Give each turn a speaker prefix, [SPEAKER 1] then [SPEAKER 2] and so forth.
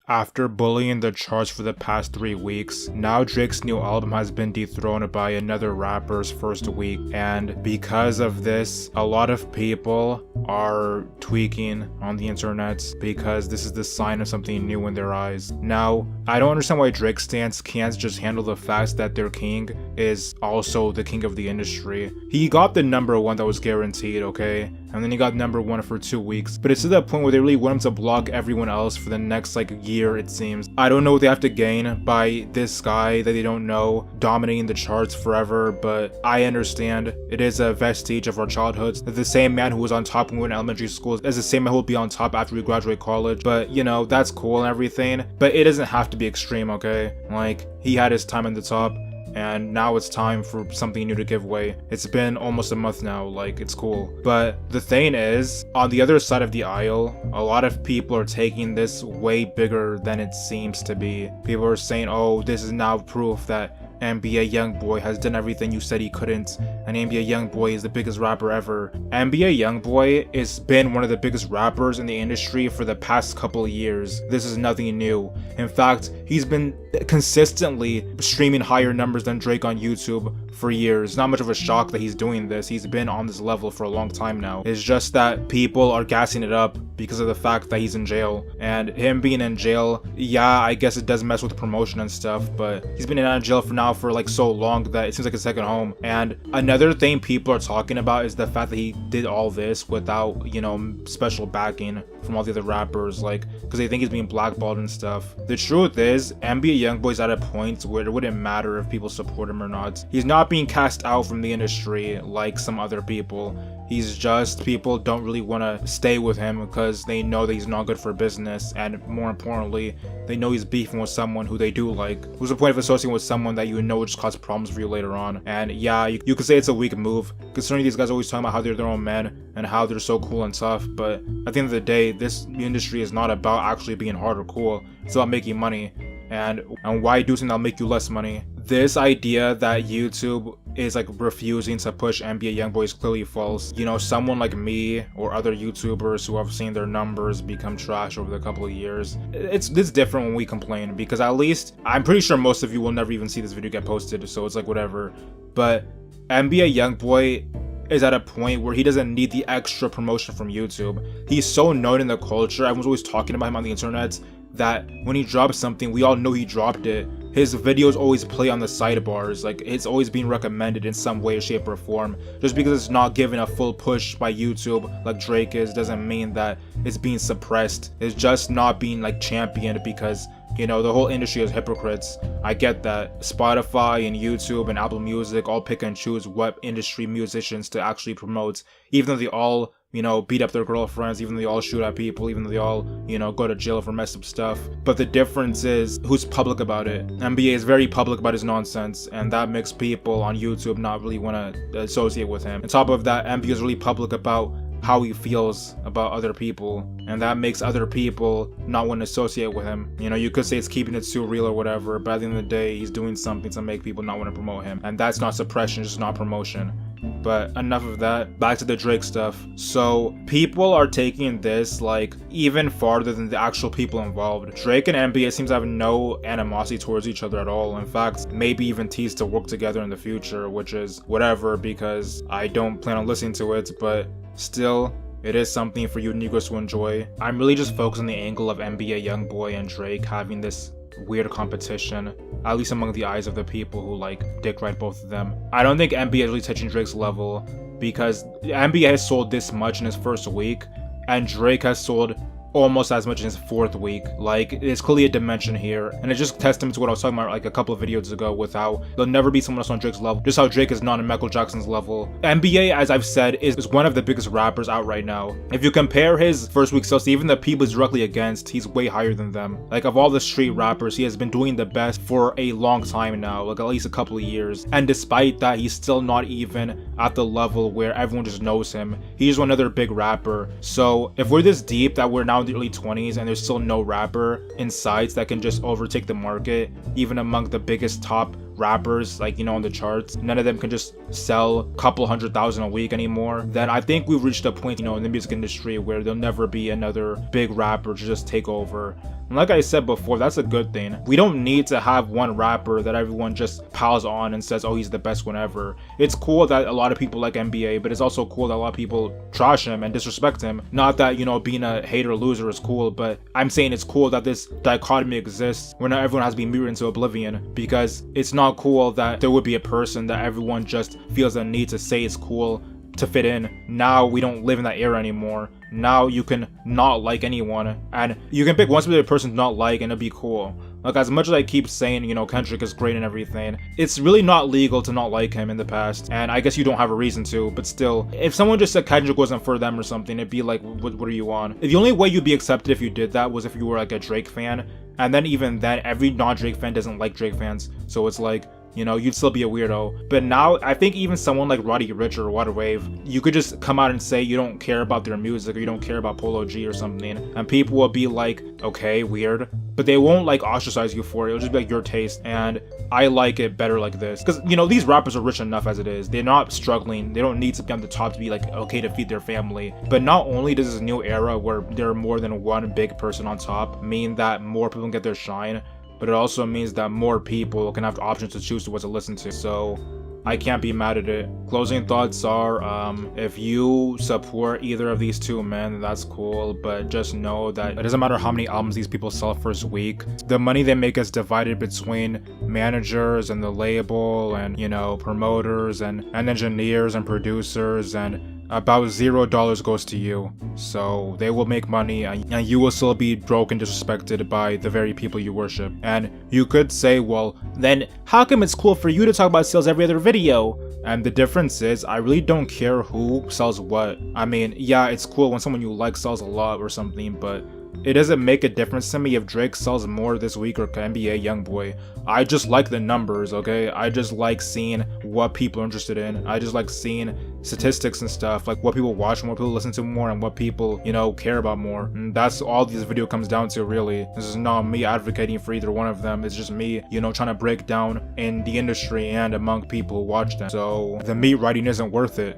[SPEAKER 1] After bullying the charts for the past 3 weeks, now Drake's new album has been dethroned by another rapper's first week, and because of this, a lot of people are tweaking on the internet because this is the sign of something new in their eyes. Now, I don't understand why Drake stans can't just handle the fact that their king is also the king of the industry. He got the #1 that was guaranteed, okay? And then he got #1 for 2 weeks, but it's to that point where they really want him to block everyone else for the next year, it seems. I don't know what they have to gain by this guy that they don't know dominating the charts forever, but I understand it is a vestige of our childhoods. The same man who was on top when we were in elementary school is the same man who will be on top after we graduate college, but you know, that's cool and everything, but it doesn't have to be extreme, okay? He had his time at the top, and now it's time for something new to give way. It's been almost a month now, it's cool. But the thing is, on the other side of the aisle, a lot of people are taking this way bigger than it seems to be. People are saying, oh, this is now proof that NBA Youngboy has done everything you said he couldn't, and NBA Youngboy is the biggest rapper ever. NBA Youngboy has been one of the biggest rappers in the industry for the past couple of years. This is nothing new. In fact, he's been consistently streaming higher numbers than Drake on YouTube for years. Not much of a shock that he's doing this. He's been on this level for a long time now. It's just that people are gassing it up because of the fact that he's in jail. And him being in jail, yeah, I guess it does mess with promotion and stuff, but he's been in and out of jail for now for so long that it seems like a second home. And another thing people are talking about is the fact that he did all this without, special backing from all the other rappers, because they think he's being blackballed and stuff. The truth is, NBA Youngboy's at a point where it wouldn't matter if people support him or not. He's not being cast out from the industry like some other people. He's just, people don't really want to stay with him because they know that he's not good for business, and more importantly, they know he's beefing with someone who they do like. What's the point of associating with someone that you know will just cause problems for you later on? And yeah, you could say it's a weak move, considering these guys always talking about how they're their own men and how they're so cool and tough, but at the end of the day, this industry is not about actually being hard or cool. It's about making money. And why do something that'll make you less money? This idea that YouTube is refusing to push NBA Youngboy is clearly false. Someone like me or other YouTubers who have seen their numbers become trash over the couple of years, it's different when we complain, because at least I'm pretty sure most of you will never even see this video get posted, so it's whatever. But NBA Youngboy is at a point where he doesn't need the extra promotion from YouTube. He's so known in the culture, everyone's always talking about him on the internet, that when he drops something, we all know he dropped it. His videos always play on the sidebars, it's always being recommended in some way, shape, or form. Just because it's not given a full push by YouTube like Drake is, doesn't mean that it's being suppressed. It's just not being championed because the whole industry is hypocrites. I get that. Spotify and YouTube and Apple Music all pick and choose what industry musicians to actually promote, even though they all beat up their girlfriends, even though they all shoot at people, even though they all, go to jail for messed up stuff. But the difference is who's public about it. NBA is very public about his nonsense, and that makes people on YouTube not really want to associate with him. On top of that, NBA is really public about how he feels about other people, and that makes other people not want to associate with him. You could say it's keeping it too real or whatever, but at the end of the day, he's doing something to make people not want to promote him, and that's not suppression, just not promotion. But enough of that, back to the Drake stuff. So people are taking this even farther than the actual people involved. Drake and NBA seems to have no animosity towards each other at all. In fact, maybe even tease to work together in the future, which is whatever, because I don't plan on listening to it, but still, it is something for you Negroes to enjoy. I'm really just focused on the angle of NBA Youngboy and Drake having this weird competition, at least among the eyes of the people who dick ride both of them. I don't think NBA is really touching Drake's level, because NBA has sold this much in his first week, and Drake has sold almost as much in his 4th week. There's clearly a dimension here, and it's just testament to what I was talking about a couple of videos ago with how there'll never be someone else on Drake's level, just how Drake is not on Michael Jackson's level. NBA, as I've said, is one of the biggest rappers out right now. If you compare his first week sales to even the people he's directly against, he's way higher than them. Of all the street rappers, he has been doing the best for a long time now, at least a couple of years, and despite that, he's still not even at the level where everyone just knows him. He's just another big rapper. So if we're this deep that we're now in the early 20s and there's still no rapper in sights that can just overtake the market, even among the biggest top rappers, on the charts, none of them can just sell a couple 100,000 a week anymore, then I think we've reached a point, in the music industry where there'll never be another big rapper to just take over. And like I said before, that's a good thing. We don't need to have one rapper that everyone just piles on and says, oh, he's the best one ever. It's cool that a lot of people like NBA, but it's also cool that a lot of people trash him and disrespect him. Not that, you know, being a hater loser is cool, but I'm saying it's cool that this dichotomy exists where not everyone has to be muted into oblivion, because it's not cool that there would be a person that everyone just feels the need to say is cool to fit in. Now we don't live in that era anymore. Now you can not like anyone, and you can pick one specific person to not like and it'll be cool. Like, as much as I keep saying, you know, Kendrick is great and everything, it's really not legal to not like him in the past, and I guess you don't have a reason to, but still, if someone just said Kendrick wasn't for them or something, it'd be like, what are you on? The only way you'd be accepted if you did that was if you were like a Drake fan, and then even then, every non-Drake fan doesn't like Drake fans, so it's like, you know, you'd still be a weirdo. But now, I think even someone like Roddy Ricch or Waterwave, you could just come out and say you don't care about their music or you don't care about Polo G or something, and people will be like, okay, weird. But they won't like ostracize you for it. It'll just be like your taste, and I like it better like this. Because, you know, these rappers are rich enough as it is. They're not struggling. They don't need to be on the top to be like, okay, to feed their family. But not only does this new era where there are more than one big person on top mean that more people can get their shine, but it also means that more people can have options to choose to what to listen to. So I can't be mad at it. Closing thoughts are, if you support either of these two men, that's cool, but just know that it doesn't matter how many albums these people sell first week. The money they make is divided between managers and the label and, you know, promoters and engineers and producers, and about $0 goes to you. So they will make money and you will still be broke and disrespected by the very people you worship. And you could say, well, then how come it's cool for you to talk about sales every other video? And the difference is, I really don't care who sells what. I mean, yeah, it's cool when someone you like sells a lot or something, but it doesn't make a difference to me if Drake sells more this week or NBA Youngboy. I just like the numbers, okay? I just like seeing what people are interested in. I just like seeing statistics and stuff, like what people watch more, people listen to more, and what people, you know, care about more. And that's all this video comes down to, really. This is not me advocating for either one of them. It's just me, you know, trying to break down in the industry and among people who watch them. So the meat writing isn't worth it.